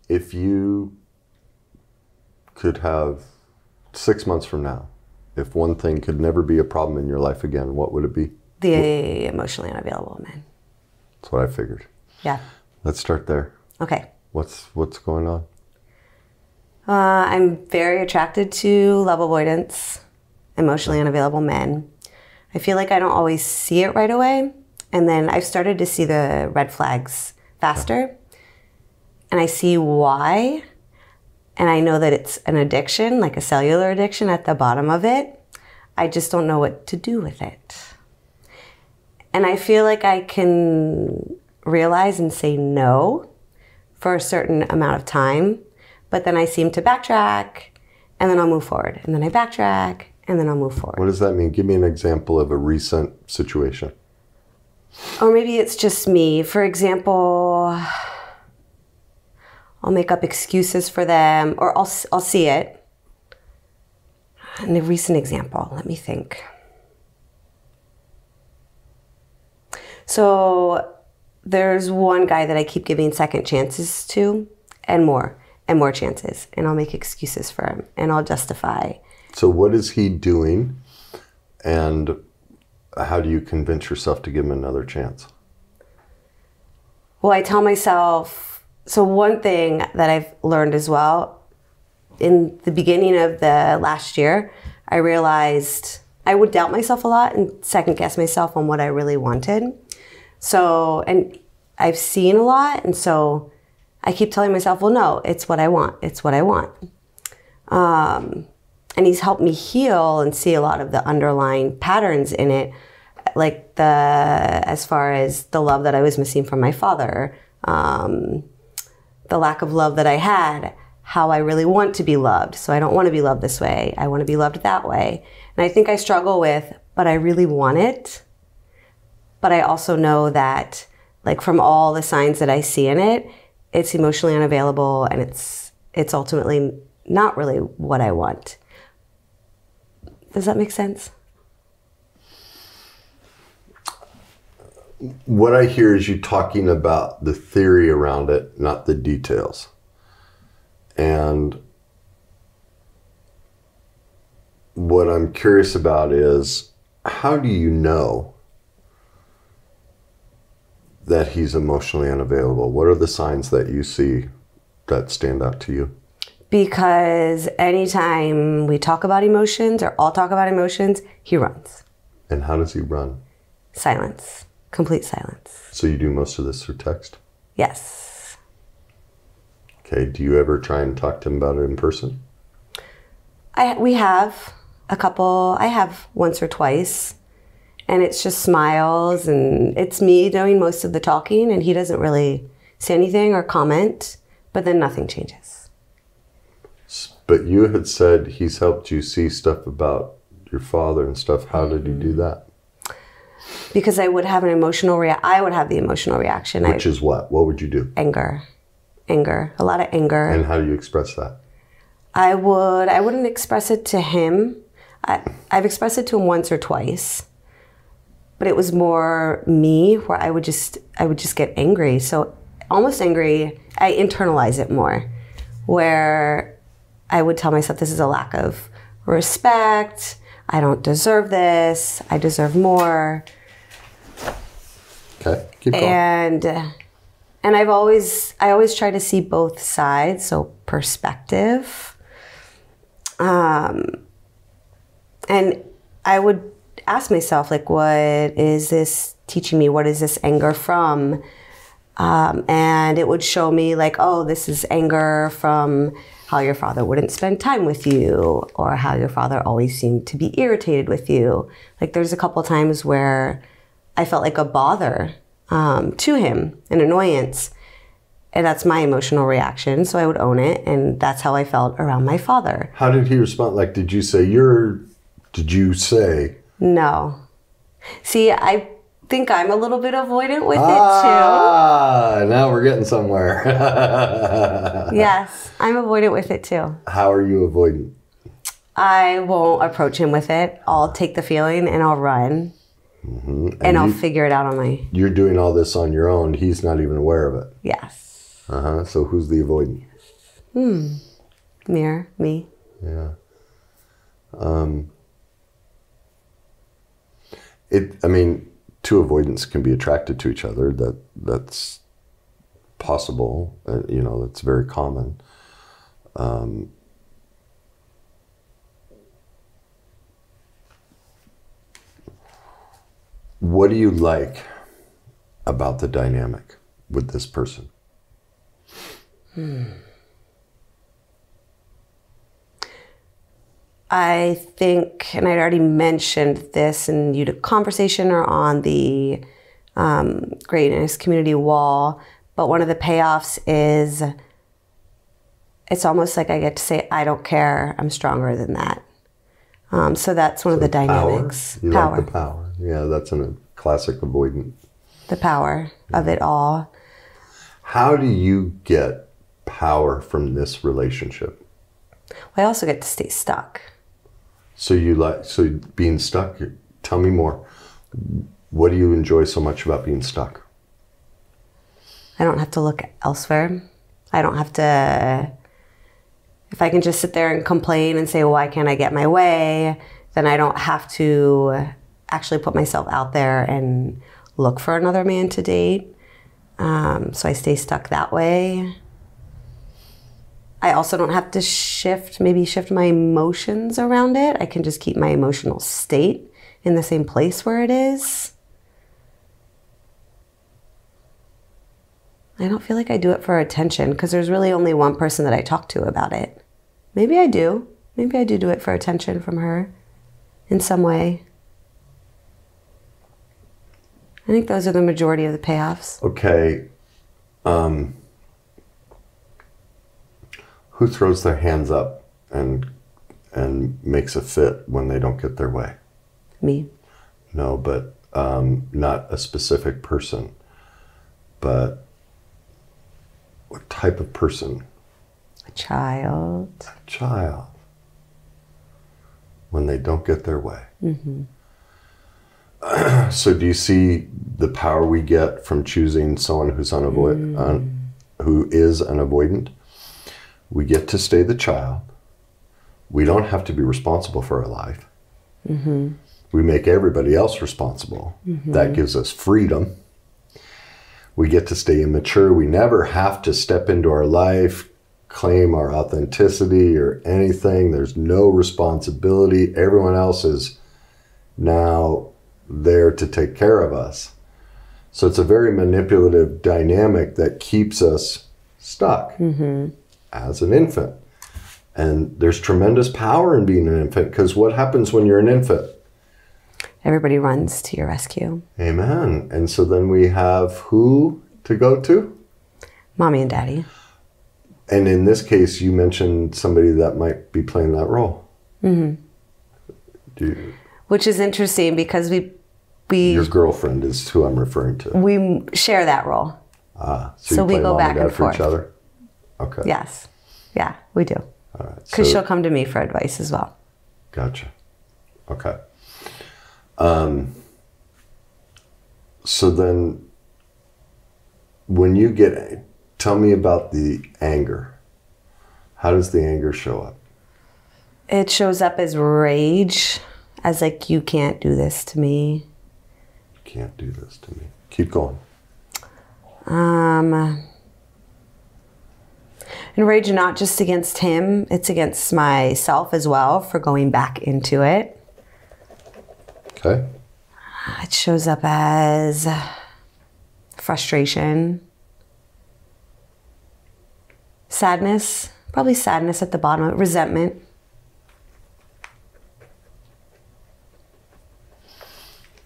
If you could have 6 months from now, if one thing could never be a problem in your life again, what would it be? The emotionally unavailable men. That's what I figured. Yeah. Let's start there. Okay. What's going on? I'm very attracted to love avoidance, emotionally unavailable men. I feel like I don't always see it right away. And then I've started to see the red flags faster. And I see why. And I know that it's an addiction, like a cellular addiction at the bottom of it. I just don't know what to do with it. And I feel like I can realize and say no for a certain amount of time. But then I seem to backtrack, and then I'll move forward. And then I backtrack, and then I'll move forward. What does that mean? Give me an example of a recent situation. Or maybe it's just me. For example, I'll make up excuses for them, or I'll see it. In a recent example, let me think. So there's one guy that I keep giving second chances to, and more chances. And I'll make excuses for him, and I'll justify. So what is he doing, and how do you convince yourself to give him another chance? Well, I tell myself, so one thing that I've learned as well, in the beginning of the last year, I realized I would doubt myself a lot and second guess myself on what I really wanted. So, and I've seen a lot, and so I keep telling myself, well, no, it's what I want. It's what I want. And he's helped me heal and see a lot of the underlying patterns in it, like as far as the love that I was missing from my father, the lack of love that I had, how I really want to be loved. So I don't want to be loved this way. I want to be loved that way. And I think I struggle with, but I really want it. But I also know that, like, from all the signs that I see in it, it's emotionally unavailable, and it's ultimately not really what I want. Does that make sense? What I hear is you talking about the theory around it, not the details. And what I'm curious about is, how do you know that he's emotionally unavailable? What are the signs that you see that stand out to you? Because anytime we talk about emotions, or I'll talk about emotions, he runs. And how does he run? Silence. Complete silence. So you do most of this through text? Yes. Okay. Do you ever try and talk to him about it in person? We have a couple. I have once or twice. And it's just smiles, and it's me doing most of the talking, and he doesn't really say anything or comment, but then nothing changes. But you had said he's helped you see stuff about your father and stuff. How did he do that? Because I would have an emotional I would have the emotional reaction. Which is what? What would you do? Anger. Anger. A lot of anger. And how do you express that? I wouldn't express it to him. I've expressed it to him once or twice. But it was more me, where I would just get angry. So almost angry, I internalize it more, where I would tell myself, this is a lack of respect. I don't deserve this. I deserve more. Okay, keep going. And I always try to see both sides, so perspective. And I would ask myself, like, what is this teaching me? What is this anger from? And it would show me, like, oh, this is anger from how your father wouldn't spend time with you, or how your father always seemed to be irritated with you. Like, there's a couple times where I felt like a bother to him, an annoyance. And that's my emotional reaction, so I would own it, and that's how I felt around my father. How did he respond? Like, did you say, No. See, I think I'm a little bit avoidant with it too. Now we're getting somewhere. Yes, I'm avoidant with it too. How are you avoidant? I won't approach him with it. I'll take the feeling and I'll run. Mm-hmm. And I'll figure it out on my... You're doing all this on your own. He's not even aware of it. Yes. So who's the avoidant? Me. Yeah. I mean, two avoidants can be attracted to each other. That's possible. You know, that's very common. What do you like about the dynamic with this person? I think, and I'd already mentioned this in either conversation or on the greatness community wall, but one of the payoffs is it's almost like I get to say, I don't care, I'm stronger than that. So that's one of the dynamics. Power. You like the power. Yeah, that's a classic avoidant. The power of it all. How do you get power from this relationship? I also get to stay stuck. So being stuck, tell me more. What do you enjoy so much about being stuck? I don't have to look elsewhere. I don't have to, if I can just sit there and complain and say, well, why can't I get my way? Then I don't have to actually put myself out there and look for another man to date. So I stay stuck that way. I also don't have to shift my emotions around it. I can just keep my emotional state in the same place where it is. I don't feel like I do it for attention because there's really only one person that I talk to about it. Maybe I do. Maybe I do it for attention from her in some way. I think those are the majority of the payoffs. Okay. Who throws their hands up and makes a fit when they don't get their way? Me. No, but not a specific person. But what type of person? A child. A child. When they don't get their way. Mm-hmm. So do you see the power we get from choosing someone who's who is an avoidant? We get to stay the child. We don't have to be responsible for our life. Mm-hmm. We make everybody else responsible. Mm-hmm. That gives us freedom. We get to stay immature. We never have to step into our life, claim our authenticity or anything. There's no responsibility. Everyone else is now there to take care of us. So it's a very manipulative dynamic that keeps us stuck. Mm-hmm. As an infant. And there's tremendous power in being an infant, because what happens when you're an infant? Everybody runs to your rescue. Amen. And so then we have who to go to? Mommy and Daddy. And in this case, you mentioned somebody that might be playing that role. Mm-hmm. Which is interesting because we your girlfriend is who I'm referring to. We share that role. So we go back and forth for each other? Okay. Yes. Yeah, we do. All right. Because she'll come to me for advice as well. Gotcha. Okay. So then when you tell me about the anger. How does the anger show up? It shows up as rage, as like, you can't do this to me. You can't do this to me. Keep going. And rage not just against him, it's against myself as well for going back into it. Okay. It shows up as frustration, sadness, probably sadness at the bottom of it, resentment.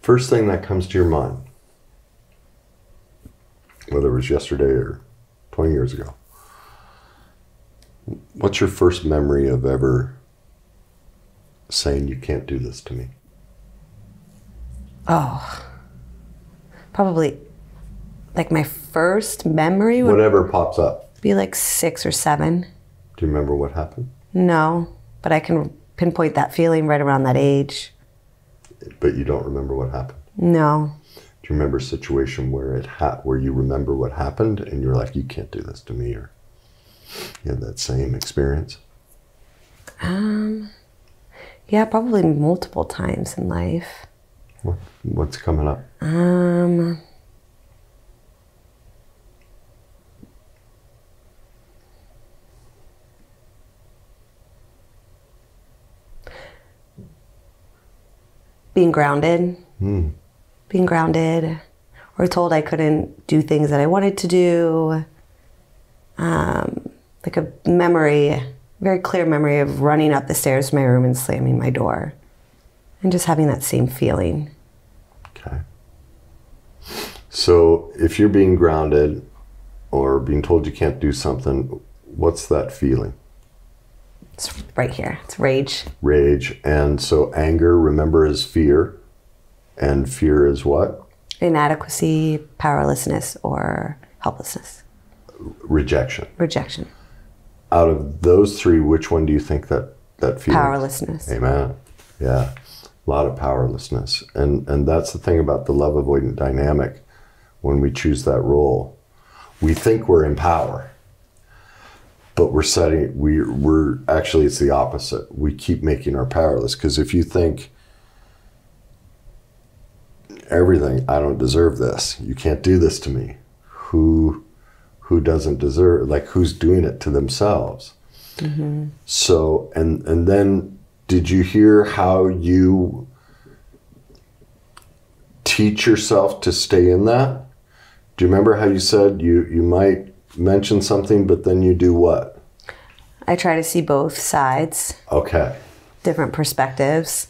First thing that comes to your mind, whether it was yesterday or 20 years ago, what's your first memory of ever saying you can't do this to me? Oh, probably like my first memory would whatever pops up. Be like 6 or 7. Do you remember what happened? No, but I can pinpoint that feeling right around that age. But you don't remember what happened? No. Do you remember a situation where where you remember what happened and you're like, you can't do this to me, or you had that same experience? Yeah, probably multiple times in life. What's coming up? Being grounded. Being grounded, or told I couldn't do things that I wanted to do. Like a memory, very clear memory of running up the stairs to my room and slamming my door. And just having that same feeling. Okay. So if you're being grounded or being told you can't do something, what's that feeling? It's right here. It's rage. Rage. And so anger, remember, is fear. And fear is what? Inadequacy, powerlessness, or helplessness. Rejection. Rejection. Out of those three, which one do you think that feeling? Powerlessness. Amen. Yeah. A lot of powerlessness. And that's the thing about the love avoidant dynamic. When we choose that role, we think we're in power. But we're actually, it's the opposite. We keep making our powerless. Because if you think everything, I don't deserve this, you can't do this to me, who doesn't deserve, like who's doing it to themselves? Mm-hmm. So, and then did you hear how you teach yourself to stay in that? Do you remember how you said you might mention something, but then you do what? I try to see both sides. Okay. Different perspectives.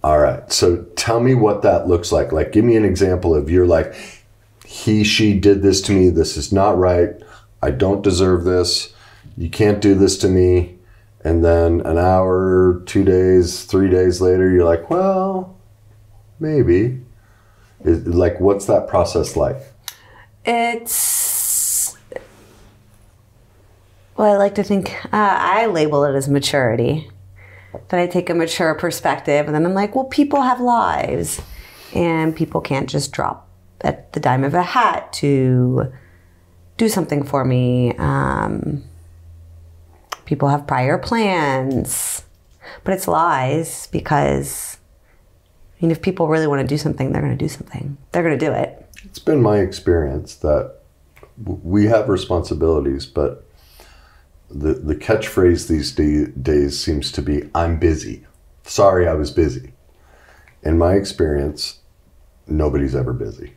All right. So tell me what that looks like. Like, give me an example of you're like, he, she did this to me. This is not right. I don't deserve this. You can't do this to me. And then an hour, 2 days, 3 days later, you're like, well, maybe. Like, what's that process like? Well, I like to think, I label it as maturity. That I take a mature perspective, and then I'm like, well, people have lives. And people can't just drop at the dime of a hat to do something for me. People have prior plans. But it's lies, because I mean, if people really want to do something, they're going to do something. They're going to do it. It's been my experience that we have responsibilities, but the catchphrase these days seems to be, I'm busy. Sorry, I was busy. In my experience, nobody's ever busy.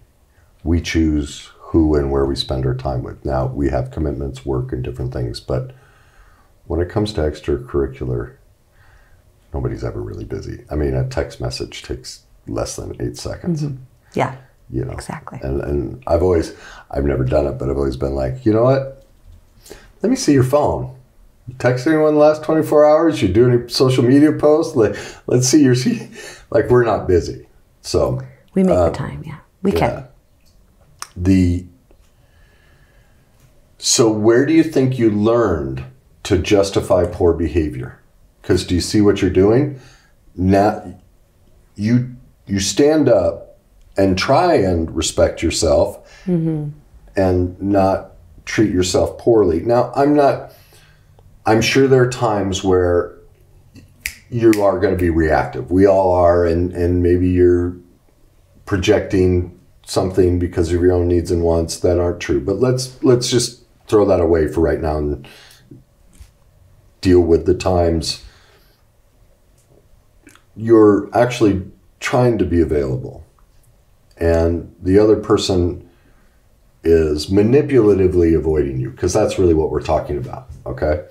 We choose who and where we spend our time with. Now, we have commitments, work, and different things, but when it comes to extracurricular, nobody's ever really busy. I mean, a text message takes less than 8 seconds. Mm-hmm. Yeah, you know, exactly. And I've never done it, but I've always been like, you know what? Let me see your phone. You text anyone in the last 24 hours? You do any social media posts? Let's see your, like, we're not busy. So we make the time, yeah. We can. So where do you think you learned to justify poor behavior? Because do you see what you're doing? Now, you stand up and try and respect yourself, mm-hmm. and not treat yourself poorly. Now, I'm sure there are times where you are going to be reactive. We all are, and maybe you're projecting something because of your own needs and wants that aren't true. But let's just throw that away for right now and deal with the times you're actually trying to be available, and the other person is manipulatively avoiding you, because that's really what we're talking about, okay?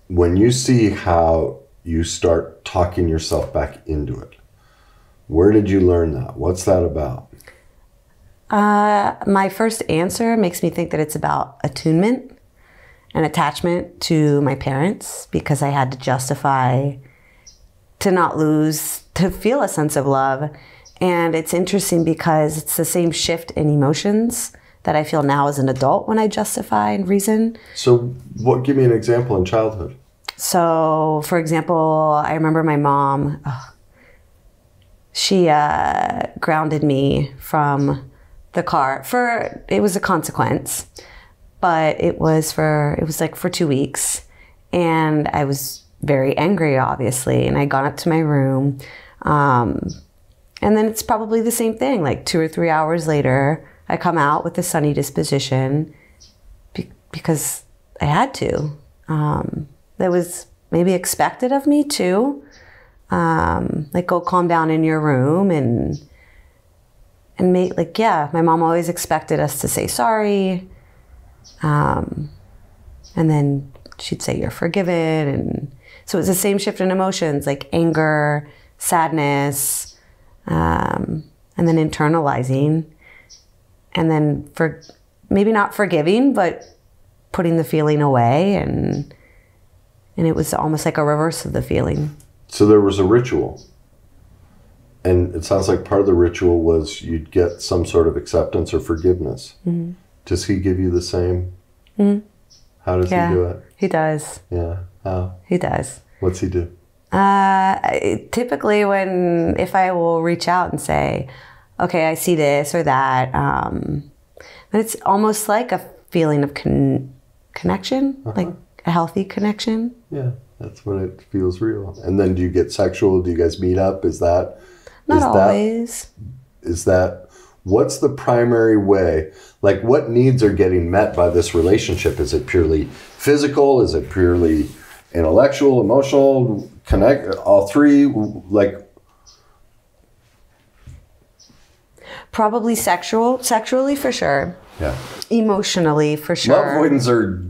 When you see how you start talking yourself back into it, where did you learn that? What's that about? My first answer makes me think that it's about attunement and attachment to my parents, because I had to justify to not lose, to feel a sense of love. And it's interesting because it's the same shift in emotions that I feel now as an adult when I justify and reason. So give me an example in childhood. So, for example, I remember my mom, she grounded me from the car it was a consequence, but it was like for 2 weeks. And I was very angry, obviously, and I got up to my room. And then it's probably the same thing, like 2 or 3 hours later, I come out with a sunny disposition because I had to. That was maybe expected of me too. Like, go calm down in your room and make, like, yeah, my mom always expected us to say sorry. And then she'd say, you're forgiven. And so it's the same shift in emotions, like anger, sadness, and then internalizing. And then maybe not forgiving, but putting the feeling away. And it was almost like a reverse of the feeling. So there was a ritual. And it sounds like part of the ritual was you'd get some sort of acceptance or forgiveness. Mm-hmm. Does he give you the same? Mm-hmm. How does he do it? He does. Yeah. How? He does. What's he do? Typically if I will reach out and say, okay, I see this or that, but it's almost like a feeling of connection, like a healthy connection. Yeah, that's when it feels real. And then do you get sexual? Do you guys meet up? Not always. What's the primary way? Like, what needs are getting met by this relationship? Is it purely physical? Is it purely intellectual, emotional, all three? Like, probably sexually for sure. Yeah. Emotionally for sure. Love avoidants are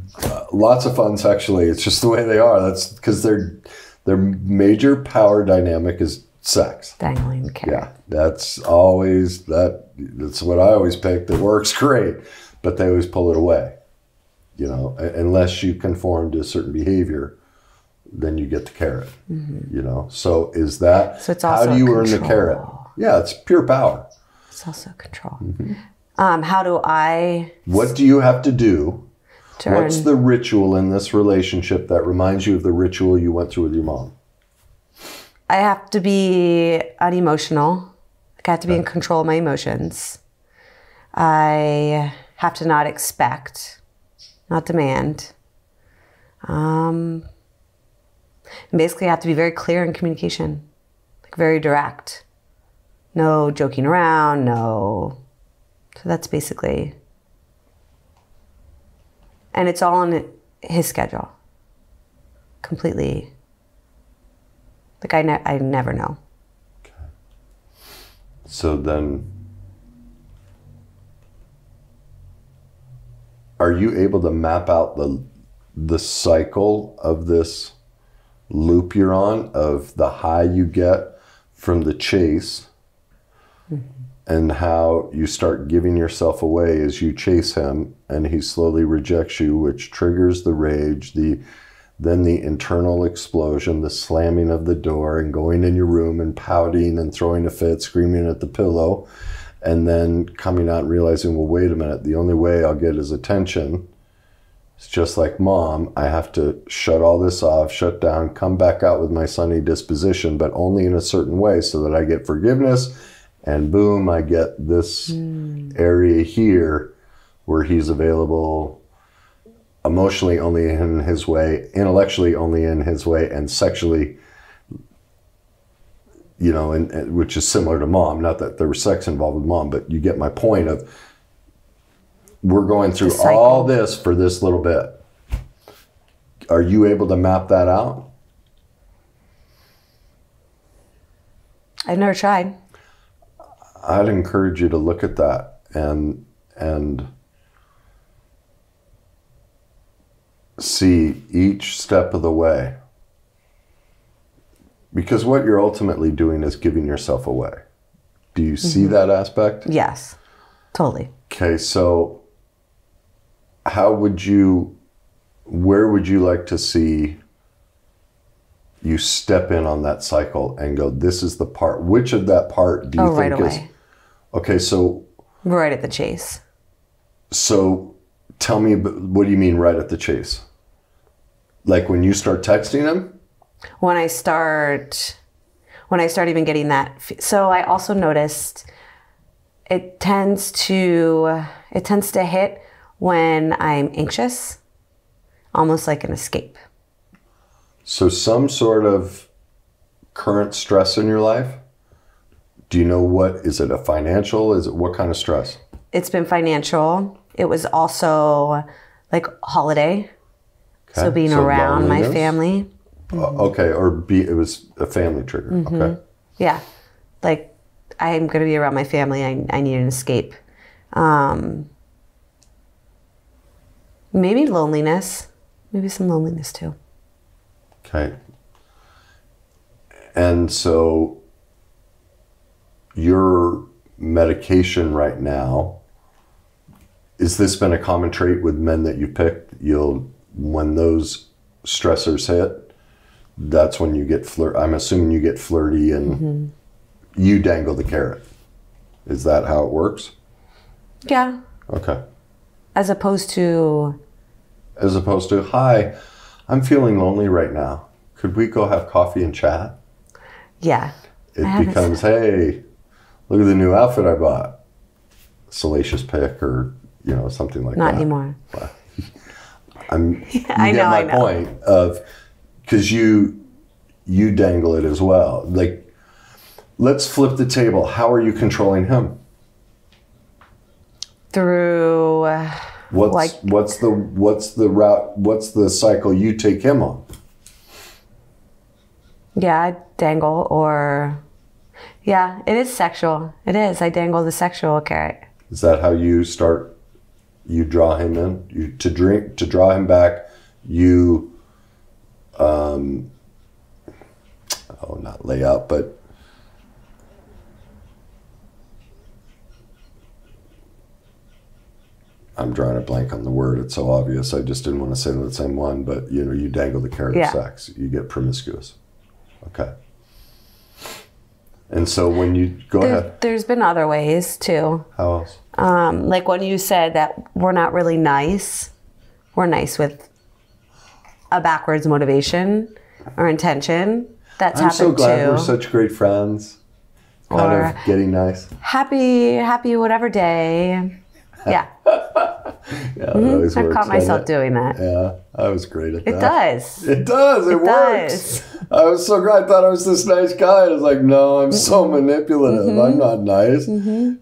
lots of fun sexually. It's just the way they are. That's because their major power dynamic is sex. Dangling the carrot. Yeah, that's what I always pick. That works great, but they always pull it away. You know, unless you conform to a certain behavior, then you get the carrot. Mm-hmm. You know, so is that? So it's also how do you control. earn the carrot? Yeah, it's pure power. It's also control. Mm-hmm. How do I? What do you have to do? What's the ritual in this relationship that reminds you of the ritual you went through with your mom? I have to be unemotional. I have to be in control of my emotions. I have to not expect, not demand. And basically, I have to be very clear in communication, like very direct. No joking around, no. So that's basically, and it's all on his schedule, completely. Like I never know. Okay. So then, are you able to map out the cycle of this loop you're on, of the high you get from the chase, mm-hmm. and how you start giving yourself away as you chase him, and he slowly rejects you, which triggers the rage, then the internal explosion, the slamming of the door and going in your room and pouting and throwing a fit, screaming at the pillow, and then coming out and realizing, well, wait a minute, the only way I'll get his attention is just like mom. I have to shut all this off, shut down, come back out with my sunny disposition, but only in a certain way so that I get forgiveness, and boom, I get this area here where he's available emotionally only in his way, intellectually only in his way, and sexually, you know, and which is similar to mom. Not that there was sex involved with mom, but you get my point of we're going through all this for this little bit. Are you able to map that out? I've never tried. I'd encourage you to look at that and see each step of the way. Because what you're ultimately doing is giving yourself away. Do you see that aspect? Yes, totally. Okay, so where would you like to see you step in on that cycle and go, this is the part, which of that part do you think right away. Okay, so. Right at the chase. So tell me, what do you mean right at the chase? Like when you start texting him? When I start even getting that. So I also noticed it tends to hit when I'm anxious, almost like an escape. So some sort of current stress in your life? Do you know what, is it a financial? Is it what kind of stress? It's been financial. It was also like holiday. Okay. So being around my family. Okay, it was a family trigger. Okay. Yeah. Like I'm going to be around my family. I need an escape. Maybe loneliness. Maybe some loneliness too. Okay. And so your medication right now, has this been a common trait with men that you picked? When those stressors hit, that's when you get I'm assuming you get flirty and you dangle the carrot. Is that how it works? Yeah. Okay. As opposed to, hi, I'm feeling lonely right now. Could we go have coffee and chat? Yeah. It becomes, hey, look at the new outfit I bought. Salacious pic or, something like that. Not anymore. You get my point of, because you dangle it as well. Like, let's flip the table. How are you controlling him? Through what's the route? What's the cycle you take him on? Yeah, I dangle it is sexual. It is. I dangle the sexual carrot. Is that how you start? You draw him in. To draw him back. You, not lay out, but I'm drawing a blank on the word. It's so obvious. I just didn't want to say the same one. But you dangle the carrot of sex. You get promiscuous. Okay. And so when you go ahead. There's been other ways too. How else? Like when you said that we're not really nice. We're nice with a backwards motivation or intention. That's happened too. I'm so glad we're such great friends. Kind of getting nice. Happy whatever day. Yeah. Yeah, always I've caught myself doing that. Yeah, I was great at that. It does. It does. It works. I was so great. I thought I was this nice guy. I was like, no, I'm so manipulative. I'm not nice.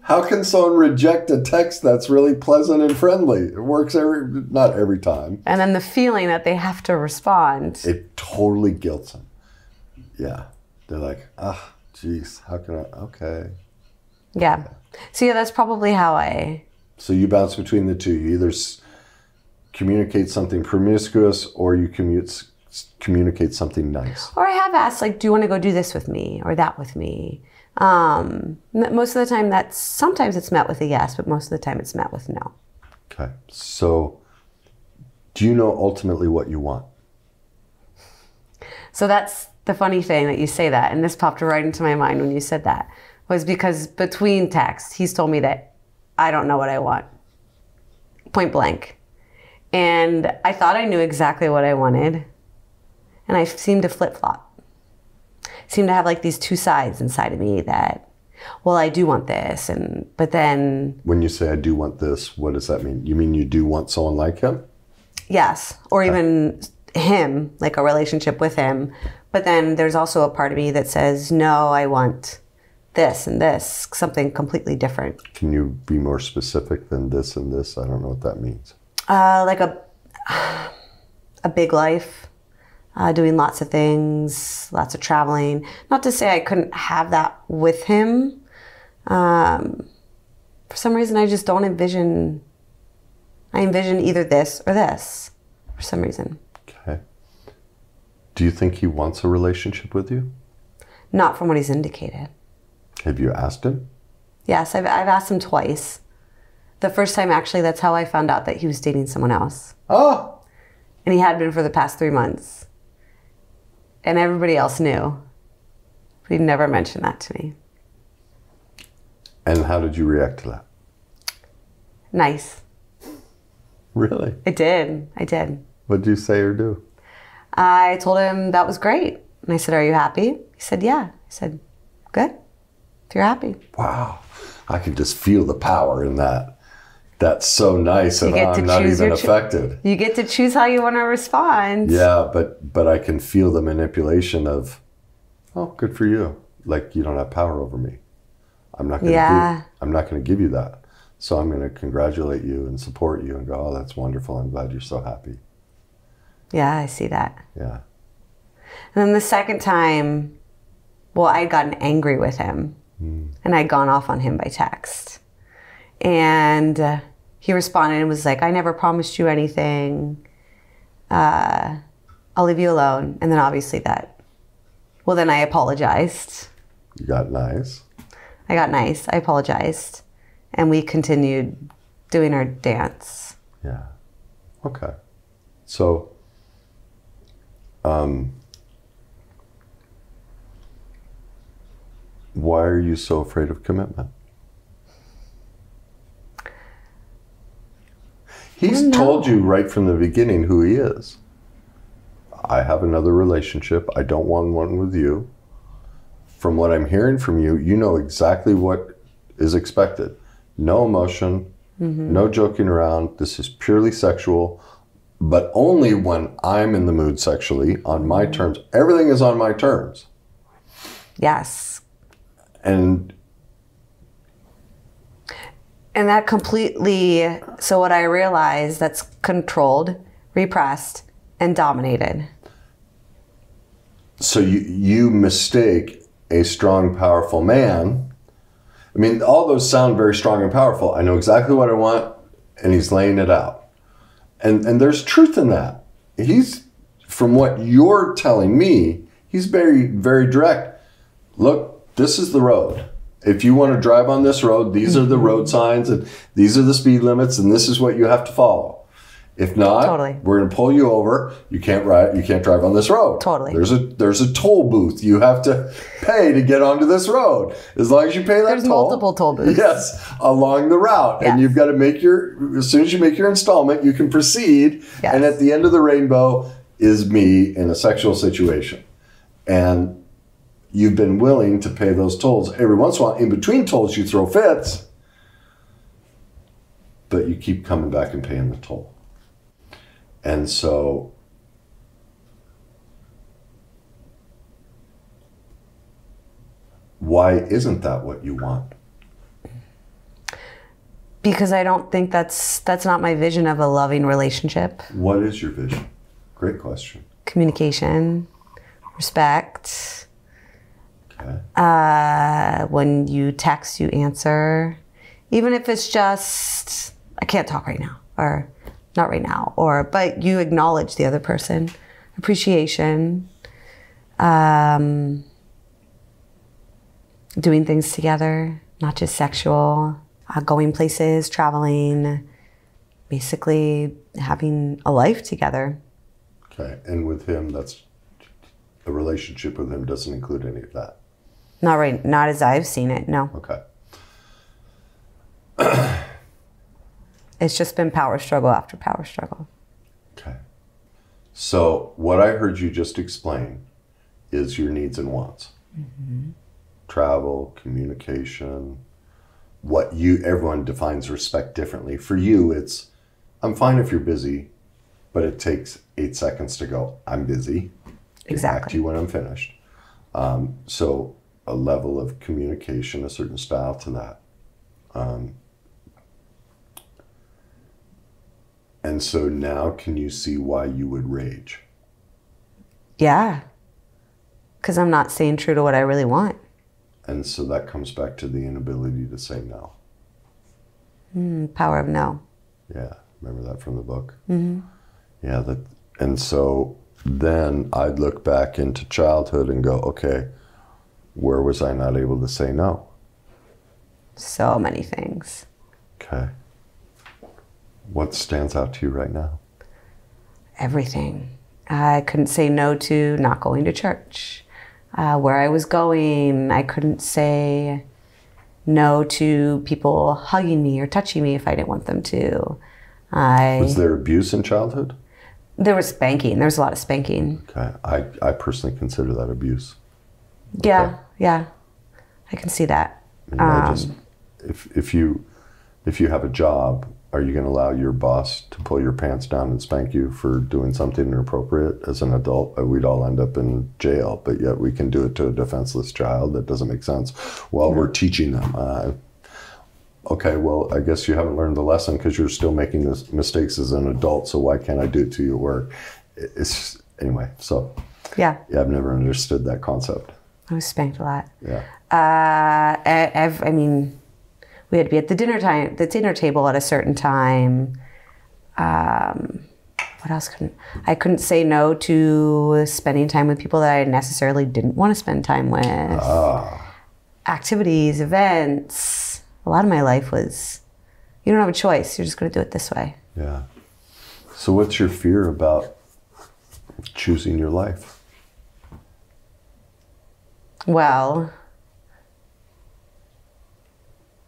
How can someone reject a text that's really pleasant and friendly? It works not every time. And then the feeling that they have to respond. It totally guilts them. Yeah. They're like, geez, how can I? Okay. Yeah. So yeah, that's probably how I... So you bounce between the two. You either communicate something promiscuous or you communicate something nice. Or I have asked, like, do you want to go do this with me or that with me? Most of the time, sometimes it's met with a yes, but most of the time it's met with no. Okay. So do you know ultimately what you want? So that's the funny thing that you say that, and this popped right into my mind when you said that, was because between texts, he's told me that I don't know what I want, point blank. And I thought I knew exactly what I wanted, and I seemed to flip-flop. Seemed to have like these two sides inside of me that, well, I do want this, but then... When you say I do want this, what does that mean? You mean you do want someone like him? Yes, or even him, like a relationship with him. But then there's also a part of me that says, no, I want this and this, something completely different. Can you be more specific than this and this? I don't know what that means. Like a big life, doing lots of things, lots of traveling. Not to say I couldn't have that with him. For some reason, I just don't envision. I envision either this or this, for some reason. Okay. Do you think he wants a relationship with you? Not from what he's indicated. Have you asked him? Yes, I've asked him twice. The first time, actually, that's how I found out that he was dating someone else. Oh! And he had been for the past 3 months. And everybody else knew. But he never mentioned that to me. And how did you react to that? Nice. Really? I did. What did you say or do? I told him that was great. And I said, are you happy? He said, yeah. I said, good, if you're happy. Wow. I can just feel the power in that. That's so nice, and I'm not even affected. You get to choose how you want to respond. Yeah, but I can feel the manipulation of, oh, good for you. Like, you don't have power over me. I'm not going to give you that. So I'm going to congratulate you and support you and go, oh, that's wonderful. I'm glad you're so happy. Yeah, I see that. Yeah. And then the second time, well, I'd gotten angry with him, and I'd gone off on him by text. And he responded and was like, I never promised you anything. I'll leave you alone. And then obviously then I apologized. You got nice. I got nice. I apologized. And we continued doing our dance. Yeah. Okay. So, why are you so afraid of commitment? He's told you right from the beginning who he is. I have another relationship. I don't want one with you. From what I'm hearing from you, you know exactly what is expected. No emotion, no joking around. This is purely sexual, but only when I'm in the mood sexually, on my terms. Everything is on my terms. Yes. And that completely, so what I realized, that's controlled, repressed, and dominated. So you mistake a strong, powerful man. I mean, all those sound very strong and powerful. I know exactly what I want, and he's laying it out. And there's truth in that. He's, from what you're telling me, he's very, very direct. Look, this is the road. If you want to drive on this road, these are the road signs, and these are the speed limits, and this is what you have to follow. If not, we're going to pull you over. You can't drive on this road. Totally. There's a toll booth you have to pay to get onto this road. As long as you pay that There's toll. multiple toll booths. Yes, along the route. Yes. And you've got to make as soon as you make your installment, you can proceed. Yes. And at the end of the rainbow is me in a sexual situation. And you've been willing to pay those tolls. Every once in a while, in between tolls, you throw fits, but you keep coming back and paying the toll. And so, why isn't that what you want? Because I don't think that's not my vision of a loving relationship. What is your vision? Great question. Communication, respect. Okay. When you text, you answer. Even if it's just, I can't talk right now, or not right now, but you acknowledge the other person. Appreciation. Doing things together, not just sexual. Going places, traveling, basically having a life together. Okay, and with him, that's a relationship with him doesn't include any of that. Not as I've seen it, no. Okay. It's just been power struggle after power struggle. Okay. So what I heard you just explain is your needs and wants. Mm-hmm. Travel, communication, everyone defines respect differently. For you, it's, I'm fine if you're busy, but it takes 8 seconds to go, I'm busy. Get back to you when I'm finished. So a level of communication, a certain style to that. And so now can you see why you would rage? Yeah, because I'm not staying true to what I really want. And so that comes back to the inability to say no. Power of no. Yeah, remember that from the book? Mm-hmm. Yeah, and so then I'd look back into childhood and go, okay, where was I not able to say no? So many things. Okay. What stands out to you right now? Everything. I couldn't say no to not going to church. Where I was going, I couldn't say no to people hugging me or touching me if I didn't want them to. Was there abuse in childhood? There was spanking. There was a lot of spanking. Okay. I personally consider that abuse. Yeah, Okay. yeah. I can see that. If you have a job, are you going to allow your boss to pull your pants down and spank you for doing something inappropriate? As an adult, we'd all end up in jail, but yet we can do it to a defenseless child. That doesn't make sense. Well, we're teaching them. Okay, well, I guess you haven't learned the lesson because you're still making mistakes as an adult, so why can't I do it to you at work? Anyway, so yeah, I've never understood that concept. I was spanked a lot. Yeah. I mean, we had to be at the dinner table at a certain time. What else I couldn't say no to spending time with people that I necessarily didn't want to spend time with. Activities, events. A lot of my life was, you don't have a choice. You're just going to do it this way. Yeah. So what's your fear about choosing your life? Well,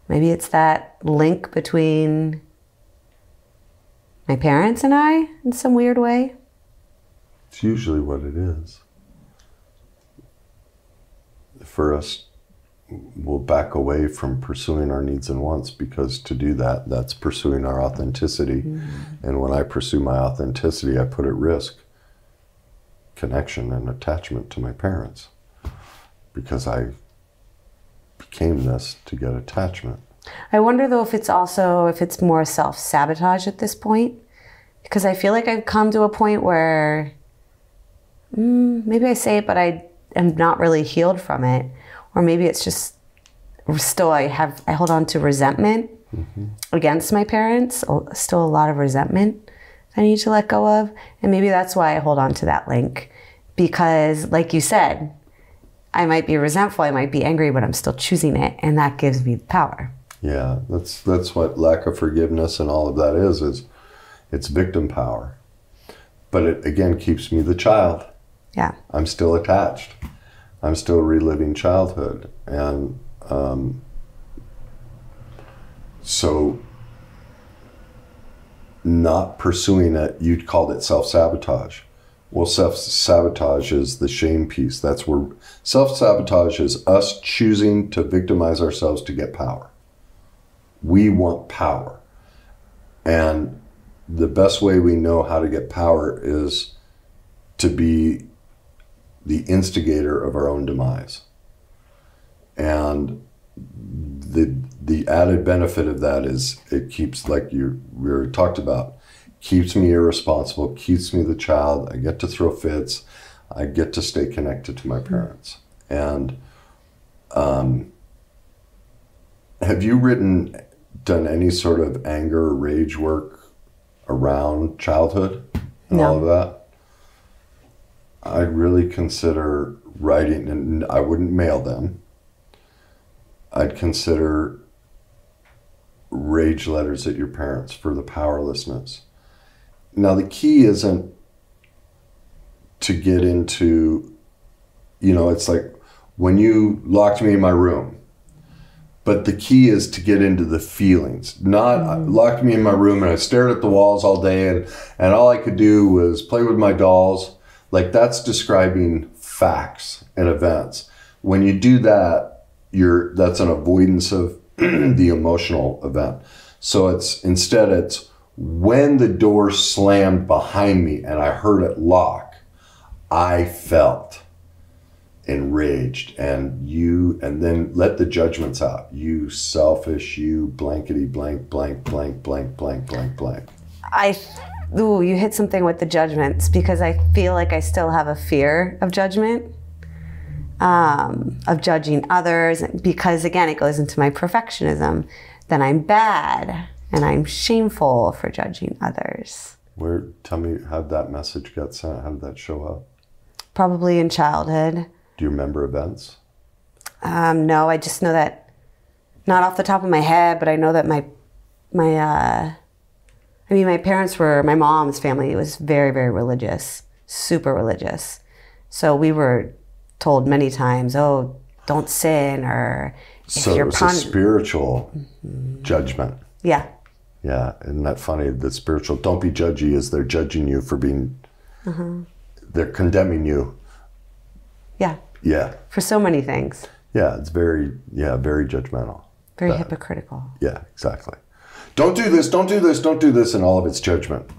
maybe it's that link between my parents and I in some weird way. It's usually what it is. For us, we'll back away from pursuing our needs and wants because to do that, that's pursuing our authenticity. And when I pursue my authenticity, I put at risk connection and attachment to my parents because I became this to get attachment. I wonder though if it's more self-sabotage at this point, because I feel like I've come to a point where maybe I say it, but I am not really healed from it. Or maybe it's just still I hold on to resentment against my parents, still a lot of resentment I need to let go of. And maybe that's why I hold on to that link. Because like you said, I might be resentful, I might be angry, but I'm still choosing it. And that gives me power. Yeah, that's what lack of forgiveness and all of that is it's victim power. But it, again, keeps me the child. Yeah. I'm still attached. I'm still reliving childhood. And so not pursuing it, you'd called it self-sabotage. Well, self-sabotage is the shame piece. That's where self-sabotage is us choosing to victimize ourselves to get power. We want power. And the best way we know how to get power is to be the instigator of our own demise. And the added benefit of that is it keeps, like we already talked about, keeps me irresponsible, keeps me the child. I get to throw fits. I get to stay connected to my parents. And have you done any sort of anger or rage work around childhood and all of that? I'd really consider writing, and I wouldn't mail them. I'd consider rage letters at your parents for the powerlessness. Now, the key isn't to get into, it's like when you locked me in my room, but the key is to get into the feelings, not locked me in my room and I stared at the walls all day and all I could do was play with my dolls. Like that's describing facts and events. When you do that, that's an avoidance of the emotional event. So it's when the door slammed behind me and I heard it lock, I felt enraged and then let the judgments out. You selfish, you blankety blank, blank, blank, blank, blank, blank, blank. You hit something with the judgments because I feel like I still have a fear of judgment, of judging others, because again, it goes into my perfectionism. Then I'm bad and I'm shameful for judging others. Tell me how that message got sent. How did that show up? Probably in childhood. Do you remember events? No, I just know that, not off the top of my head, but I know that my parents my mom's family was very, very religious, super religious. So we were told many times, oh, don't sin, or so it was a spiritual judgment. Yeah. Yeah, isn't that funny? The spiritual, don't be judgy, is they're judging you for being They're condemning you. Yeah. Yeah. For so many things. Yeah, it's very judgmental. Very hypocritical. Yeah, exactly. Don't do this, don't do this, don't do this, and all of it's judgment.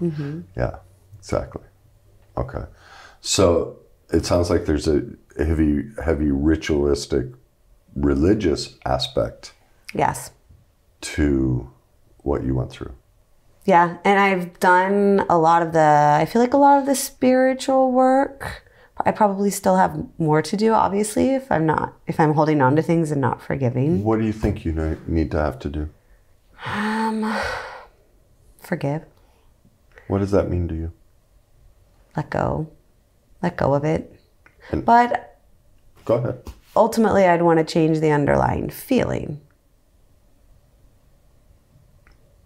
Yeah, exactly. Okay. So it sounds like there's a heavy ritualistic religious aspect. Yes. To what you went through. Yeah, and I've done I feel like a lot of the spiritual work. I probably still have more to do, obviously, if I'm holding on to things and not forgiving. What do you think you need to have to do? Forgive. What does that mean to you? Let go of it. And but go ahead. Ultimately, I'd want to change the underlying feeling.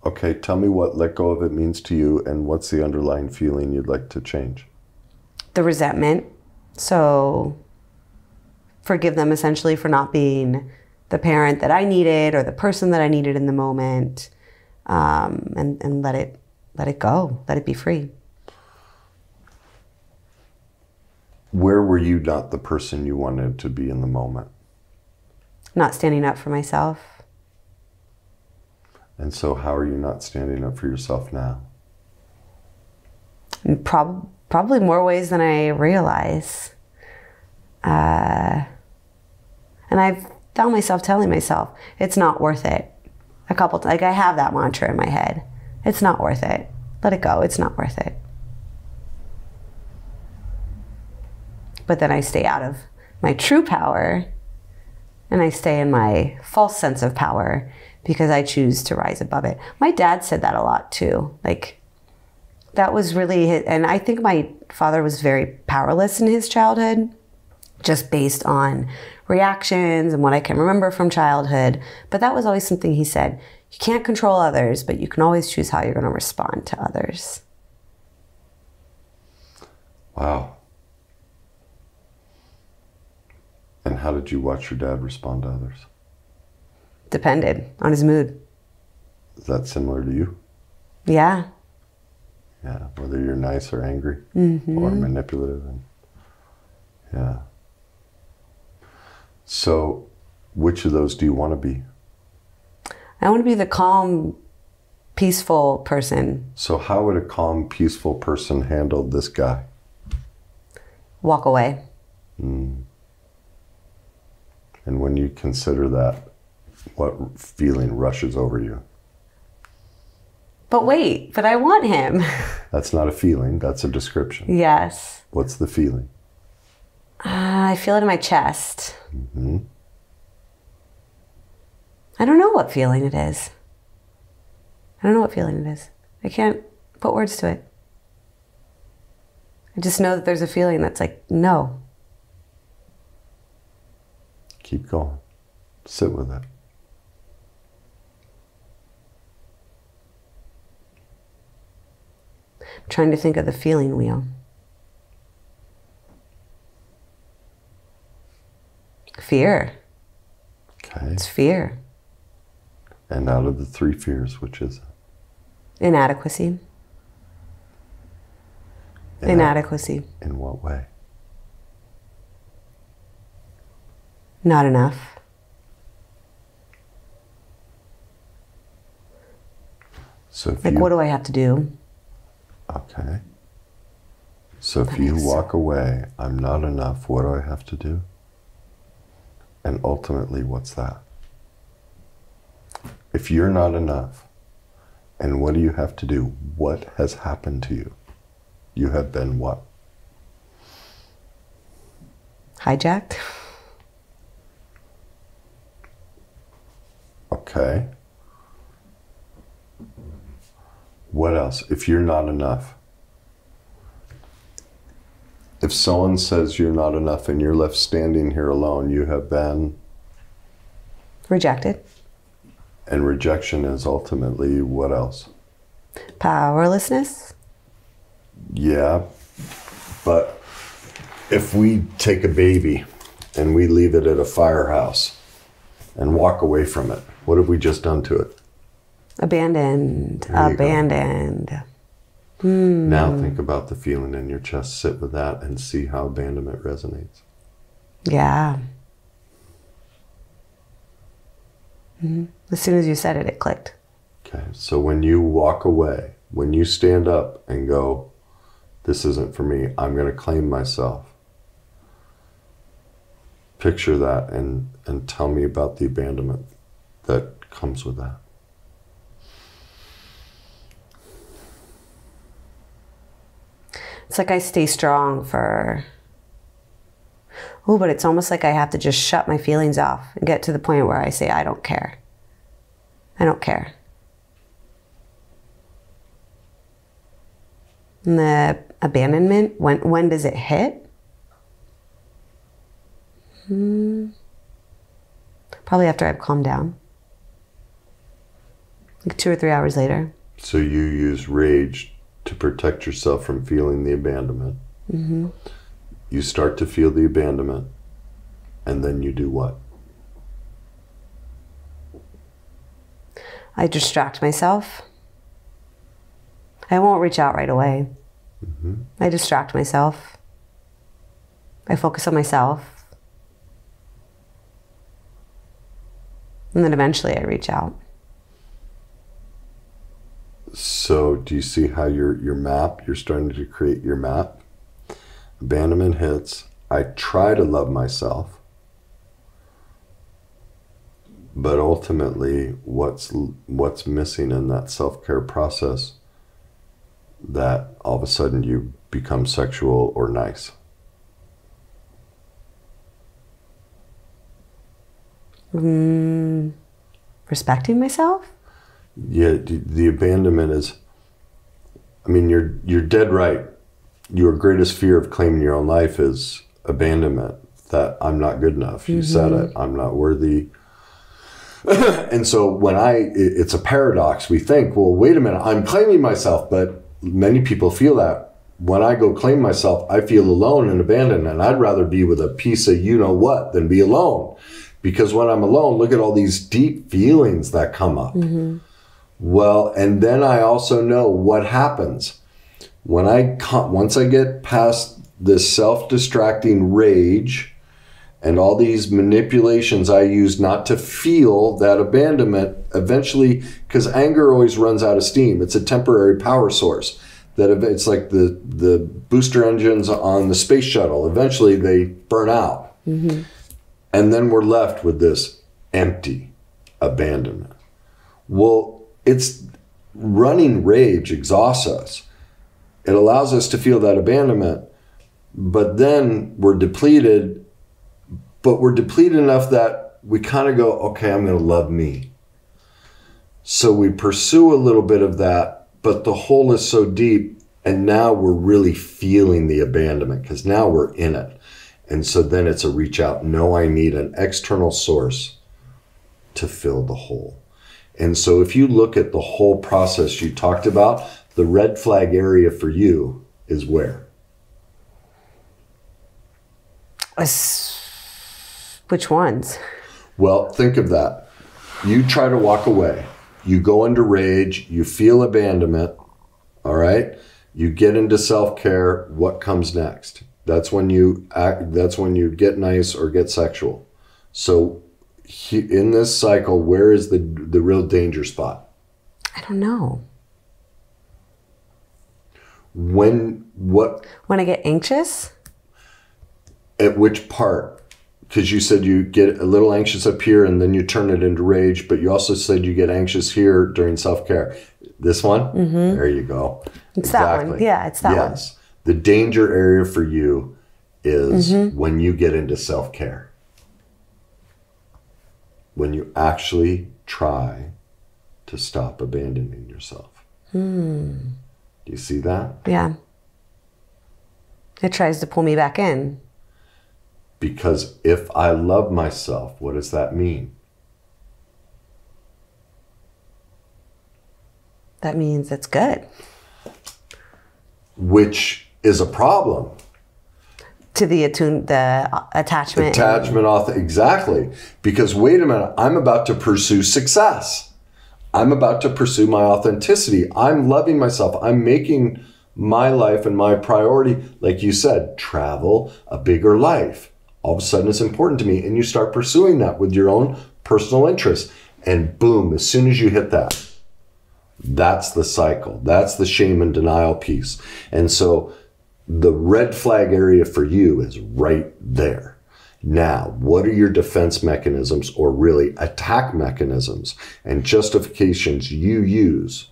Okay, tell me what let go of it means to you, and what's the underlying feeling you'd like to change? The resentment. So forgive them essentially for not being the parent that I needed or the person that I needed in the moment, and let it go. Let it be free. Where were you not the person you wanted to be in the moment? Not standing up for myself. And so how are you not standing up for yourself now? Probably more ways than I realize. And I've found myself telling myself, it's not worth it. I have that mantra in my head. It's not worth it. Let it go. It's not worth it. But then I stay out of my true power and I stay in my false sense of power because I choose to rise above it. My dad said that a lot too. Like, that was really and I think my father was very powerless in his childhood, just based on reactions and what I can remember from childhood. But that was always something he said. You can't control others, but you can always choose how you're going to respond to others. Wow. And how did you watch your dad respond to others? Depended on his mood. Is that similar to you? Yeah. Yeah, whether you're nice or angry or manipulative. Yeah. So which of those do you want to be? I want to be the calm, peaceful person. So how would a calm, peaceful person handle this guy? Walk away. And when you consider that, what feeling rushes over you? But wait, but I want him. That's not a feeling, that's a description. Yes. What's the feeling? I feel it in my chest. I don't know what feeling it is. I don't know what feeling it is. I can't put words to it. I just know that there's a feeling that's like, no. Keep going. Sit with it. I'm trying to think of the feeling wheel. Fear. Okay. It's fear. And out of the three fears, which is it? Inadequacy. Inadequacy. In what way? Not enough. So if like, what do I have to do? Okay. So if you walk away, I'm not enough, what do I have to do? And ultimately, what's that? If you're not enough, and what do you have to do? What has happened to you? You have been what? Hijacked. Okay. What else? If you're not enough. If someone says you're not enough and you're left standing here alone, you have been rejected. And rejection is ultimately what else? Powerlessness. Yeah, but if we take a baby and we leave it at a firehouse and walk away from it, what have we just done to it? Abandoned. Abandoned. Now think about the feeling in your chest. Sit with that and see how abandonment resonates. Yeah. As soon as you said it, it clicked. Okay, so when you walk away, when you stand up and go, this isn't for me, I'm going to claim myself. Picture that and tell me about the abandonment that comes with that. It's like I stay strong for... Oh, but it's almost like I have to just shut my feelings off and get to the point where I say, I don't care. I don't care. And the abandonment, when does it hit? Probably after I've calmed down. Like 2 or 3 hours later. So you use rage to protect yourself from feeling the abandonment. You start to feel the abandonment, and then you do what? I distract myself. I won't reach out right away. I distract myself. I focus on myself. And then eventually I reach out. So do you see how your map, you're starting to create your map? Abandonment hits. I try to love myself. But ultimately, what's missing in that self-care process that all of a sudden you become sexual or nice? Respecting myself? Yeah, the abandonment is, I mean, you're dead right. Your greatest fear of claiming your own life is abandonment, that I'm not good enough. You said it, I'm not worthy. And so it's a paradox. We think, well, wait a minute, I'm claiming myself, but many people feel that. When I go claim myself, I feel alone and abandoned, and I'd rather be with a piece of you-know-what than be alone. Because when I'm alone, look at all these deep feelings that come up. Well, and then I also know what happens. Once I get past this self-distracting rage and all these manipulations I use not to feel that abandonment, eventually, because anger always runs out of steam. It's a temporary power source. It's like the booster engines on the space shuttle. Eventually, they burn out. And then we're left with this empty abandonment. Well, it's running rage exhausts us. It allows us to feel that abandonment, but then we're depleted, but we're depleted enough that we kind of go, okay, I'm going to love me. So we pursue a little bit of that, but the hole is so deep, and now we're really feeling the abandonment because now we're in it. And so then it's a reach out. No, I need an external source to fill the hole. And so if you look at the whole process you talked about, the red flag area for you is where? Which ones? Well, think of that. You try to walk away. You go into rage. You feel abandonment. All right? You get into self-care. What comes next? That's when you act. That's when you get nice or get sexual. So in this cycle, where is the real danger spot? I don't know. When I get anxious? At which part? Because you said you get a little anxious up here and then you turn it into rage, but you also said you get anxious here during self-care. This one? There you go. It's that one. Yeah, it's that one. Yes. The danger area for you is when you get into self-care. When you actually try to stop abandoning yourself. Do you see that? Yeah. It tries to pull me back in. Because if I love myself, what does that mean? That means it's good. Which is a problem. To the attachment. Exactly. Because wait a minute, I'm about to pursue success. I'm about to pursue my authenticity. I'm loving myself. I'm making my life and my priority, like you said, travel, a bigger life. All of a sudden it's important to me. And you start pursuing that with your own personal interests. And boom, as soon as you hit that, that's the cycle. That's the shame and denial piece. And so the red flag area for you is right there. Now, what are your defense mechanisms, or really attack mechanisms and justifications you use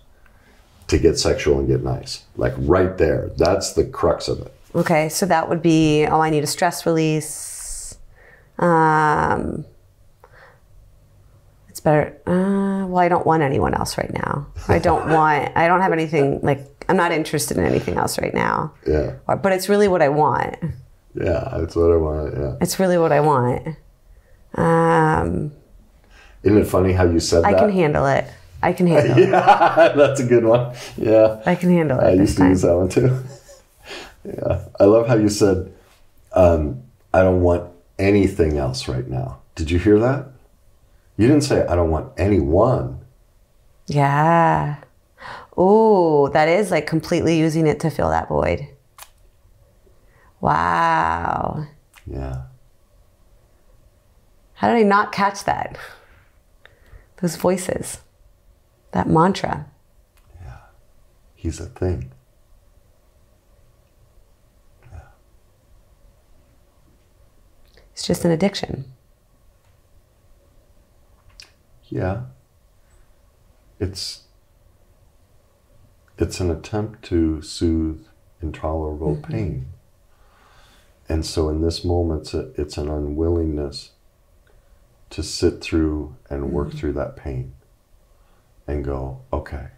to get sexual and get nice? Like right there. That's the crux of it. Okay, so that would be, oh, I need a stress release. It's better. Well, I don't want anyone else right now. I don't have anything, like, I'm not interested in anything else right now. Yeah. But it's really what I want. Yeah, that's what I want. Yeah. It's really what I want. Isn't it funny how you said that? I can handle it. I can handle it. Yeah, that's a good one. Yeah. I can handle it. I used to use that one too. Yeah. I love how you said, I don't want anything else right now. Did you hear that? You didn't say, I don't want anyone. Yeah. Oh, that is like completely using it to fill that void. Wow. Yeah. How did I not catch that? Those voices. That mantra. Yeah. He's a thing. Yeah. It's just an addiction. Yeah. It's an attempt to soothe intolerable pain. And so in this moment, it's an unwillingness to sit through and work through that pain and go, okay,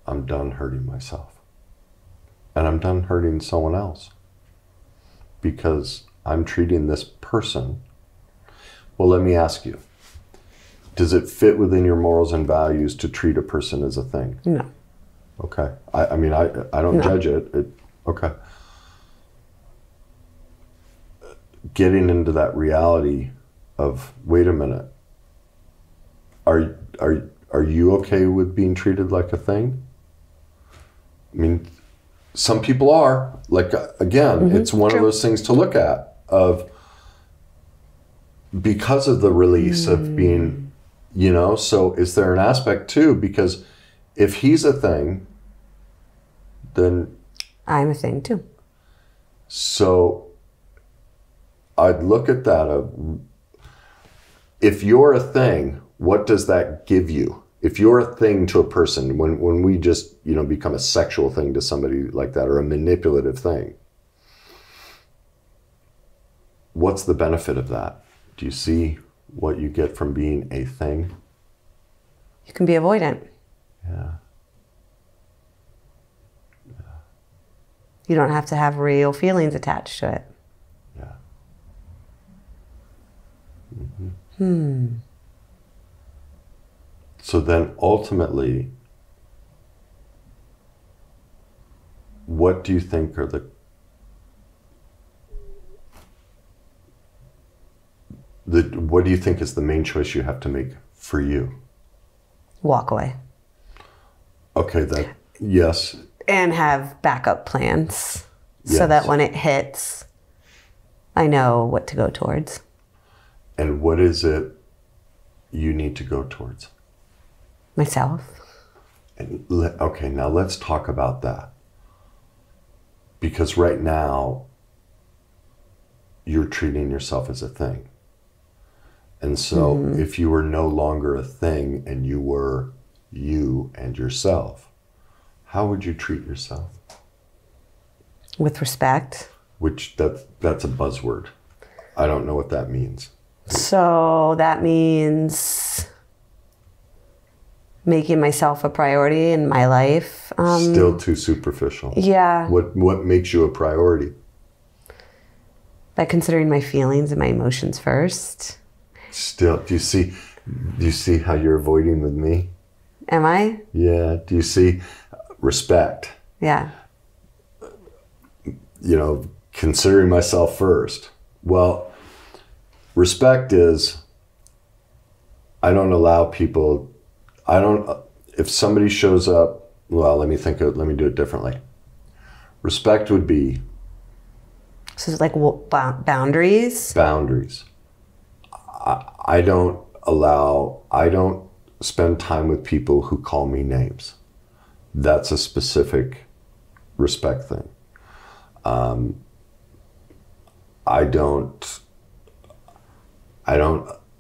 I'm done hurting myself. And I'm done hurting someone else because I'm treating this person. Well, let me ask you, does it fit within your morals and values to treat a person as a thing? No. Okay. I mean, I don't judge it. Okay. Getting into that reality of, wait a minute, are you okay with being treated like a thing? I mean, some people are. Like, again, it's one of those things to look at of, because of the release of being, you know, so is there an aspect too? Because if he's a thing, then I'm a thing too. So I'd look at that of, if you're a thing, what does that give you? If you're a thing to a person, when we just, you know, become a sexual thing to somebody like that, or a manipulative thing, what's the benefit of that? Do you see what you get from being a thing? You can be avoidant. Yeah. You don't have to have real feelings attached to it. Yeah. So then ultimately, what do you think are what do you think is the main choice you have to make for you? Walk away. Okay, yes. And have backup plans so Yes. that when it hits, I know what to go towards. And what is it you need to go towards? Myself. And okay, now let's talk about that. Because right now, you're treating yourself as a thing. And so if you were no longer a thing and you were you and yourself, how would you treat yourself? With respect. Which that's a buzzword. I don't know what that means. So that means making myself a priority in my life. Still too superficial. Yeah. What makes you a priority? By considering my feelings and my emotions first. Still, do you see how you're avoiding with me? Am I? Yeah. Do you see respect? Yeah. You know, considering myself first. Well, respect is, I don't allow people if somebody shows up, well, let me do it differently. Respect would be. So it's like boundaries? Boundaries. I don't spend time with people who call me names. That's a specific respect thing. I don't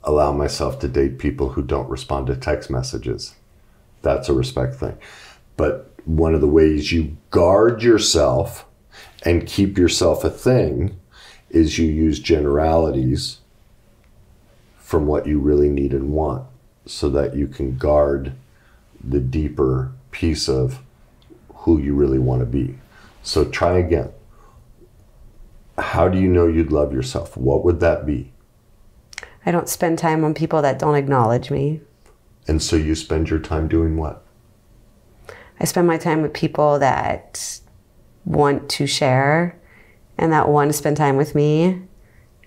allow myself to date people who don't respond to text messages. That's a respect thing. But one of the ways you guard yourself and keep yourself a thing is you use generalities from what you really need and want so that you can guard the deeper piece of who you really want to be. So try again. How do you know you'd love yourself? What would that be? I don't spend time on people that don't acknowledge me. And so you spend your time doing what? I spend my time with people that want to share and that want to spend time with me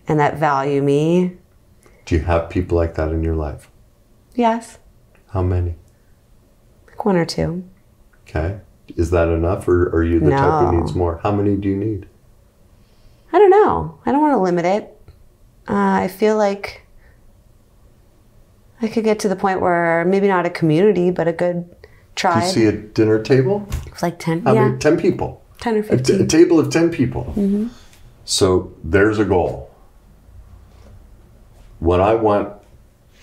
and that value me. Do you have people like that in your life? Yes. How many? Like 1 or 2. Okay. Is that enough, or are you the type who needs more? How many do you need? I don't know. I don't want to limit it. I feel like I could get to the point where maybe not a community, but a good tribe. Do you see a dinner table? It's like 10. How many? 10 people. 10 or 15. A table of 10 people. Mm-hmm. So there's a goal. When I want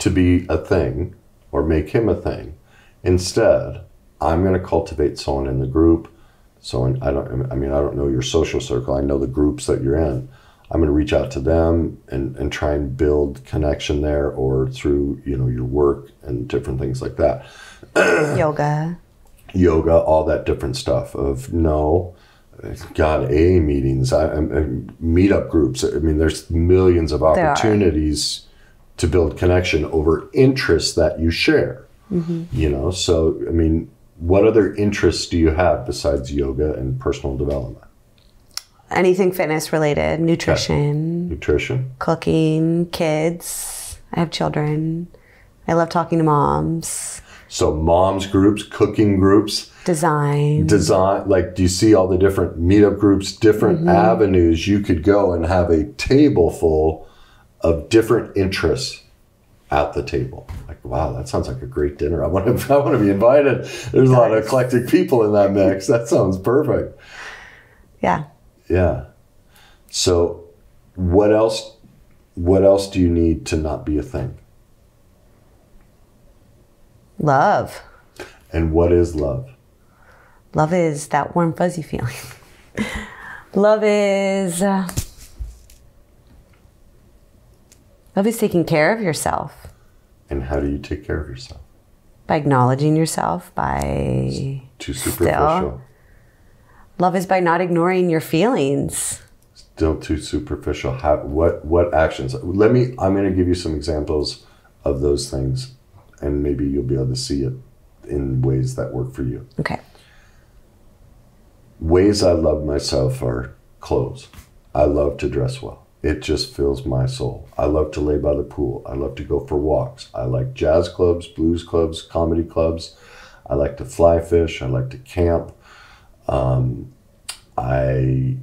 to be a thing or make him a thing, instead, I'm going to cultivate someone in the group. I don't know your social circle. I know the groups that you're in. I'm going to reach out to them and try and build connection there, or through, your work and different things like that. Yoga, all that different stuff AA meetings, meetup groups. I mean, there's millions of opportunities to build connection over interests that you share. Mm-hmm. So, I mean, what other interests do you have besides yoga and personal development? Anything fitness related, nutrition. Okay. Nutrition. Cooking, kids. I have children. I love talking to moms. So moms groups, cooking groups. Design. Like, do you see all the different meetup groups, different avenues you could go and have a table full of different interests at the table? Like, wow, that sounds like a great dinner. I want to be invited. There's a lot of eclectic people in that mix. That sounds perfect. Yeah. Yeah. So what else do you need to not be a thing? Love. And what is love? Love is that warm, fuzzy feeling. Love is taking care of yourself. And how do you take care of yourself? By acknowledging yourself, by... Too superficial. Love is by not ignoring your feelings. Still too superficial. What actions? I'm going to give you some examples of those things, and maybe you'll be able to see it in ways that work for you. Okay. Ways I love myself are clothes. I love to dress well. It just fills my soul. I love to lay by the pool. I love to go for walks. I like jazz clubs, blues clubs, comedy clubs. I like to fly fish. I like to camp. I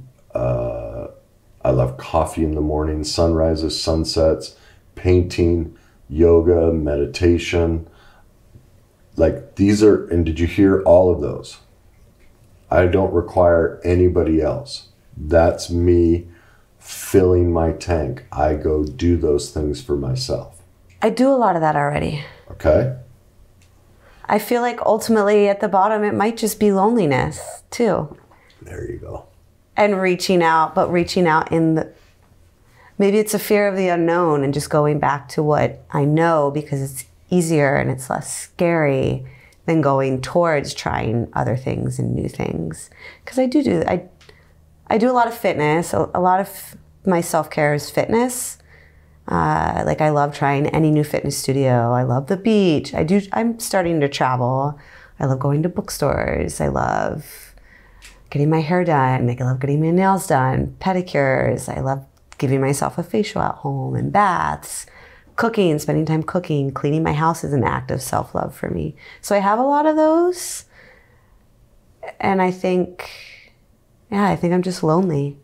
love coffee in the morning, sunrises, sunsets, painting, yoga, meditation. Like, these are, and did you hear all of those? I don't require anybody else. That's me filling my tank. I go do those things for myself. I do a lot of that already. Okay. I feel like ultimately at the bottom, it might just be loneliness too. There you go. And reaching out maybe it's a fear of the unknown and just going back to what I know because it's easier and it's less scary than going towards trying other things and new things. Because I do a lot of fitness. A lot of my self-care is fitness. Like, I love trying any new fitness studio. I love the beach. I'm starting to travel. I love going to bookstores. I love getting my hair done. I love getting my nails done, pedicures. I love giving myself a facial at home and baths, cooking, spending time cooking, cleaning my house is an act of self-love for me. So I have a lot of those. And I think I'm just lonely.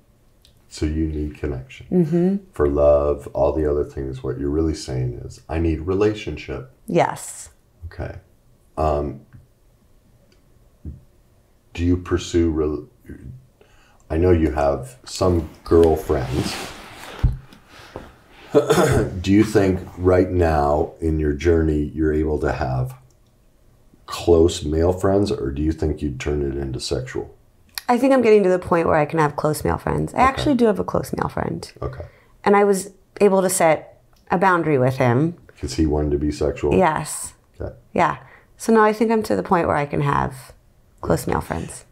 So you need connection. For love, all the other things, what you're really saying is, I need relationship. Yes. Okay. Do you pursue, I know you have some girlfriends. Do you think right now in your journey you're able to have close male friends, or do you think you'd turn it into sexual? I think I'm getting to the point where I can have close male friends. I actually do have a close male friend. Okay. And I was able to set a boundary with him. Because he wanted to be sexual? Yes. Okay. Yeah. So now I think I'm to the point where I can have close male friends.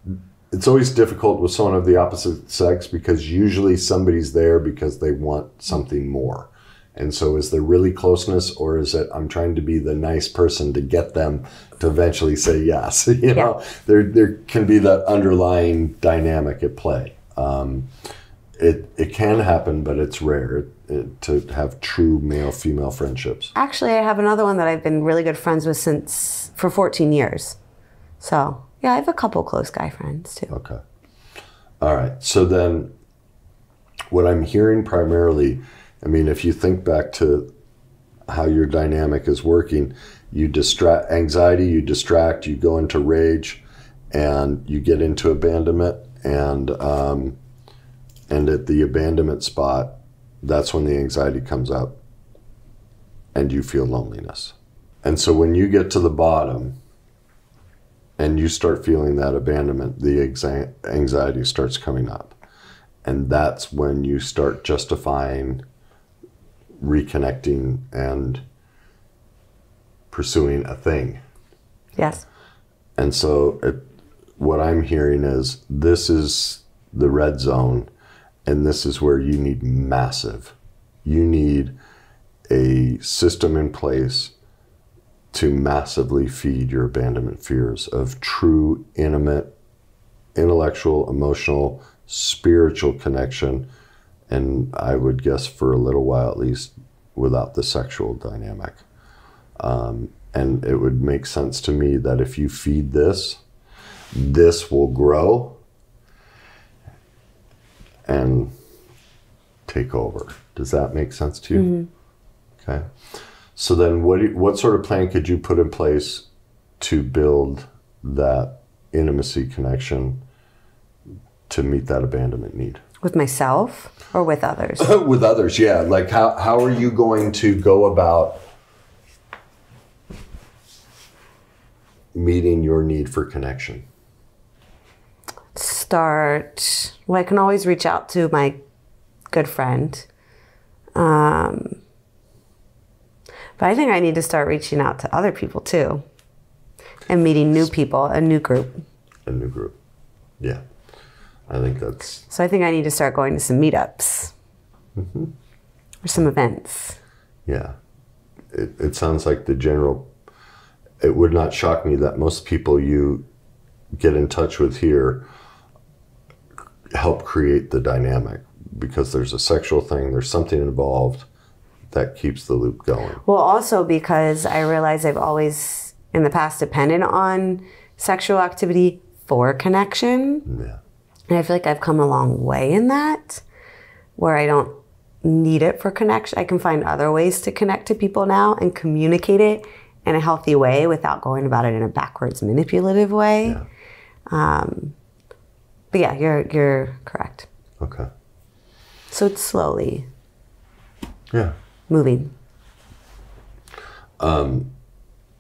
It's always difficult with someone of the opposite sex because usually somebody's there because they want something more. And so is there really closeness, or is it I'm trying to be the nice person to get them to eventually say yes? You know, there can be that underlying dynamic at play. It can happen, but it's rare to have true male-female friendships. Actually, I have another one that I've been really good friends with for 14 years. So, yeah, I have a couple close guy friends, too. Okay. All right. So then what I'm hearing primarily, I mean, if you think back to how your dynamic is working, you distract anxiety, you distract, you go into rage, and you get into abandonment, and at the abandonment spot, that's when the anxiety comes up and you feel loneliness. And so when you get to the bottom and you start feeling that abandonment, the anxiety starts coming up. And that's when you start justifying reconnecting and pursuing a thing. Yes. And so what I'm hearing is this is the red zone, and this is where you need massive. You need a system in place to massively feed your abandonment fears of true, intimate, intellectual, emotional, spiritual connection, and I would guess for a little while at least without the sexual dynamic. And it would make sense to me that if you feed this, this will grow and take over. Does that make sense to you? Mm-hmm. Okay. So then what sort of plan could you put in place to build that intimacy connection to meet that abandonment need? With myself or with others? With others, yeah. Like how are you going to go about meeting your need for connection? Well, I can always reach out to my good friend. But I think I need to start reaching out to other people too. And meeting new people, a new group. A new group, yeah. I think that's... So I think I need to start going to some meetups. Mm-hmm. Or some events. Yeah. It sounds like the general... It would not shock me that most people you get in touch with here help create the dynamic, because there's a sexual thing, there's something involved that keeps the loop going. Well, also because I realize I've always, in the past, depended on sexual activity for connection. Yeah. And I feel like I've come a long way in that, where I don't need it for connection. I can find other ways to connect to people now and communicate it in a healthy way without going about it in a backwards, manipulative way. Yeah. But yeah, you're correct. Okay. So it's slowly moving. One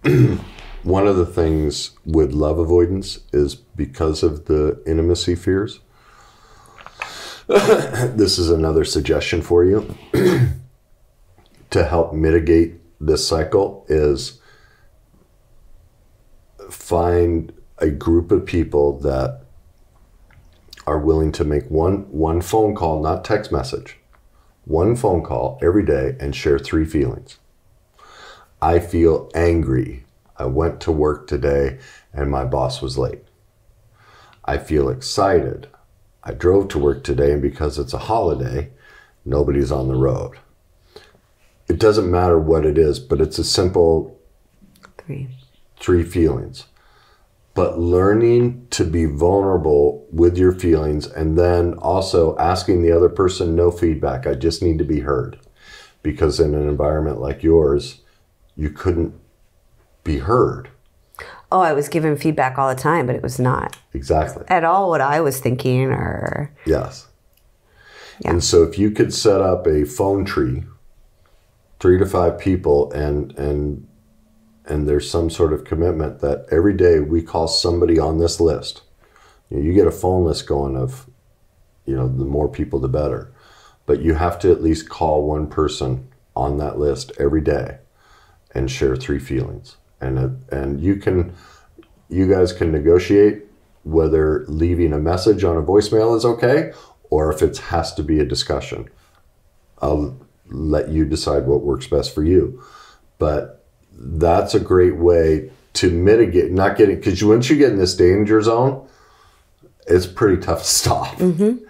of the things with love avoidance is because of the intimacy fears. This is another suggestion for you to help mitigate this cycle is find a group of people that are willing to make one phone call, not text message, one phone call every day and share 3 feelings. I feel angry. I went to work today and my boss was late. I feel excited. I drove to work today and because it's a holiday, nobody's on the road. it doesn't matter what it is, but it's a simple three feelings. But learning to be vulnerable with your feelings, and then also asking the other person, no feedback. I just need to be heard. Because in an environment like yours, you couldn't be heard. Oh, I was given feedback all the time, but it was not exactly at all what I was thinking or... Yes. Yeah. And so if you could set up a phone tree, 3 to 5 people, and there's some sort of commitment that every day we call somebody on this list. You get a phone list going of, the more people, the better. But you have to at least call one person on that list every day and share 3 feelings. And you guys can negotiate whether leaving a message on a voicemail is okay, or if it has to be a discussion. I'll let you decide what works best for you. But that's a great way to mitigate not getting, because once you get in this danger zone, it's pretty tough to stop. Mm-hmm.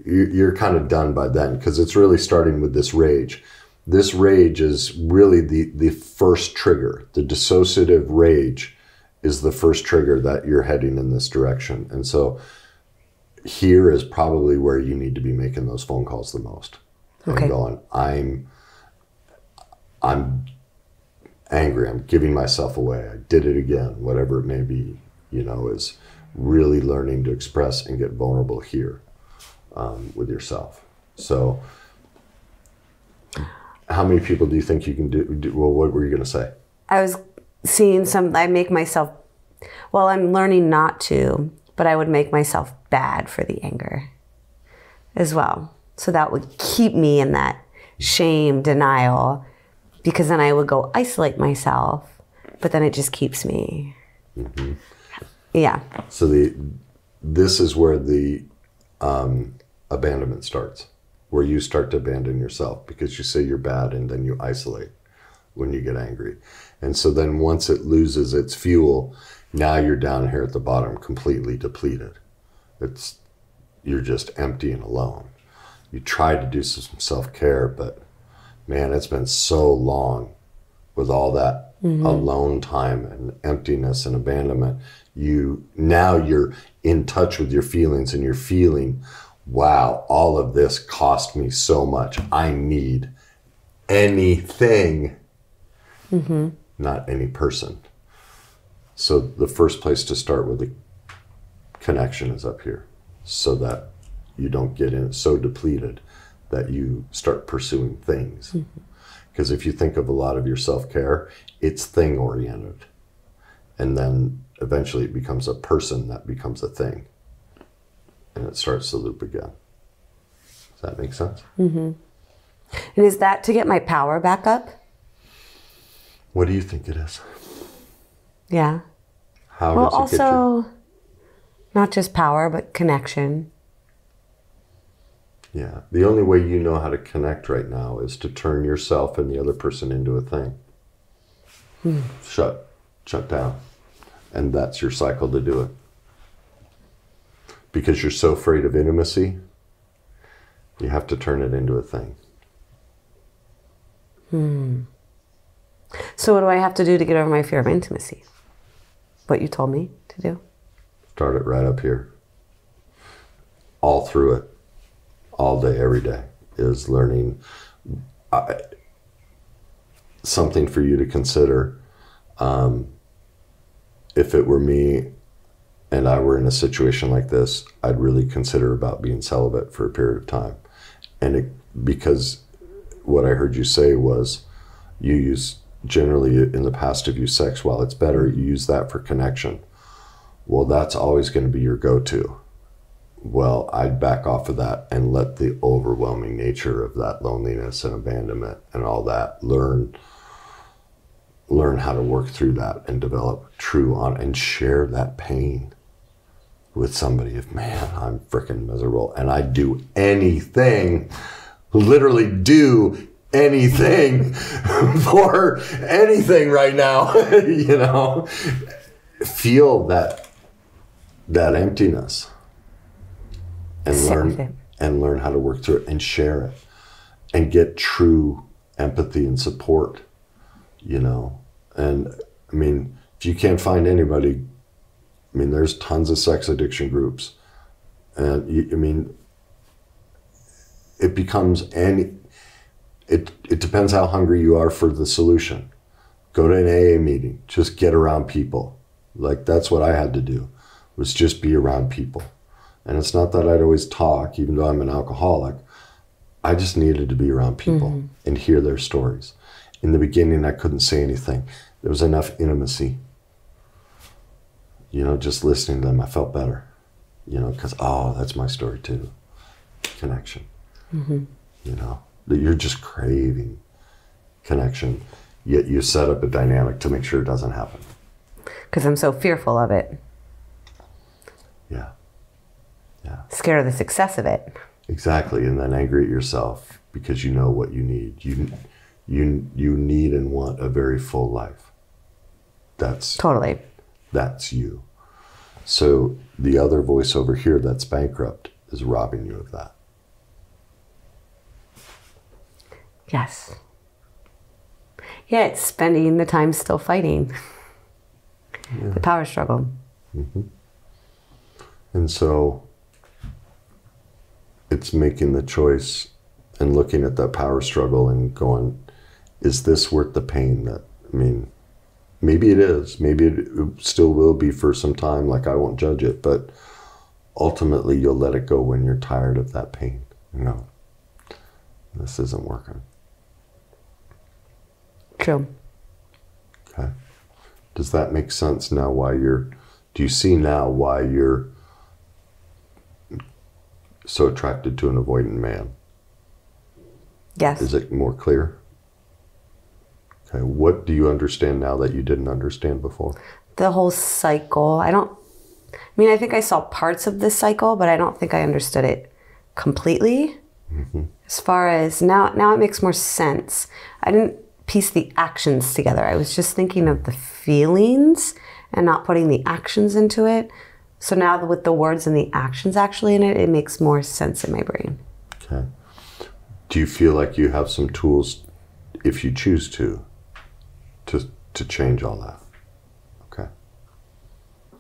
You're kind of done by then, because it's really starting with this rage. This rage is really the first trigger. The dissociative rage is the first trigger that you're heading in this direction. And so here is probably where you need to be making those phone calls the most. Okay. And going, I'm angry, I'm giving myself away, I did it again, whatever it may be, is really learning to express and get vulnerable here with yourself. So how many people do you think you can do? Well, what were you going to say? I was seeing I make myself, well, I'm learning not to, but I would make myself bad for the anger as well. So that would keep me in that shame, denial, because then I would go isolate myself, but then it just keeps me. Mm-hmm. Yeah. So this is where the abandonment starts, where you start to abandon yourself because you say you're bad, and then you isolate when you get angry. And so then once it loses its fuel, now you're down here at the bottom, completely depleted. You're just empty and alone. You try to do some self-care, but man, it's been so long with all that alone time and emptiness and abandonment. Now you're in touch with your feelings, and you're feeling, wow, all of this cost me so much. I need anything, not any person. So the first place to start with the connection is up here, so that you don't get in so depleted that you start pursuing things. Because if you think of a lot of your self-care, it's thing-oriented. And then eventually it becomes a person that becomes a thing. And it starts the loop again. Does that make sense? And is that to get my power back up? What do you think it is? Yeah. How does it get you? Not just power, but connection. Yeah. The only way you know how to connect right now is to turn yourself and the other person into a thing. Shut down. And that's your cycle to do it. Because you're so afraid of intimacy, you have to turn it into a thing. So what do I have to do to get over my fear of intimacy? What you told me to do? Start it right up here. All through it. All day, every day is learning. Something for you to consider. If it were me and I were in a situation like this, I'd really consider about being celibate for a period of time. And because what I heard you say was you use, generally in the past, have used sex while it's better, you use that for connection. Well, that's always going to be your go-to. Well, I'd back off of that and let the overwhelming nature of that loneliness and abandonment and all that learn how to work through that and develop and share that pain with somebody. If, man, I'm freaking miserable and I'd do anything, literally do anything for anything right now, feel that emptiness. And learn how to work through it and share it and get true empathy and support, you know. And I mean, if you can't find anybody, I mean, there's tons of sex addiction groups. And I mean, it becomes it depends how hungry you are for the solution. Go to an AA meeting, just get around people. Like, that's what I had to do, was just be around people. And it's not that I'd always talk, even though I'm an alcoholic. I just needed to be around people and hear their stories. In the beginning, I couldn't say anything. There was enough intimacy. You know, just listening to them, I felt better. You know, because, oh, that's my story too. Connection. You know, that you're just craving connection, yet you set up a dynamic to make sure it doesn't happen. Because I'm so fearful of it. Yeah. Yeah. Scared of the success of it. Exactly. And then angry at yourself because you know what you need. You need and want a very full life. That's totally. That's you. So the other voice over here that's bankrupt is robbing you of that. Yes. Yeah, it's spending the time still fighting. Yeah. The power struggle. And so it's making the choice and looking at that power struggle and going, is this worth the pain? That, I mean, maybe it is. Maybe it still will be for some time. Like, I won't judge it, but ultimately you'll let it go when you're tired of that pain. You know, this isn't working. True. Okay. Does that make sense now? Do you see now why you're so attracted to an avoidant man? Yes. Is it more clear? Okay. What do you understand now that you didn't understand before? The whole cycle. I think I saw parts of this cycle, but I don't think I understood it completely. As far as now it makes more sense. I didn't piece the actions together. I was just thinking of the feelings and not putting the actions into it. So now with the words and the actions actually in it, it makes more sense in my brain. Okay. Do you feel like you have some tools, if you choose to change all that? Okay.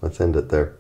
Let's end it there.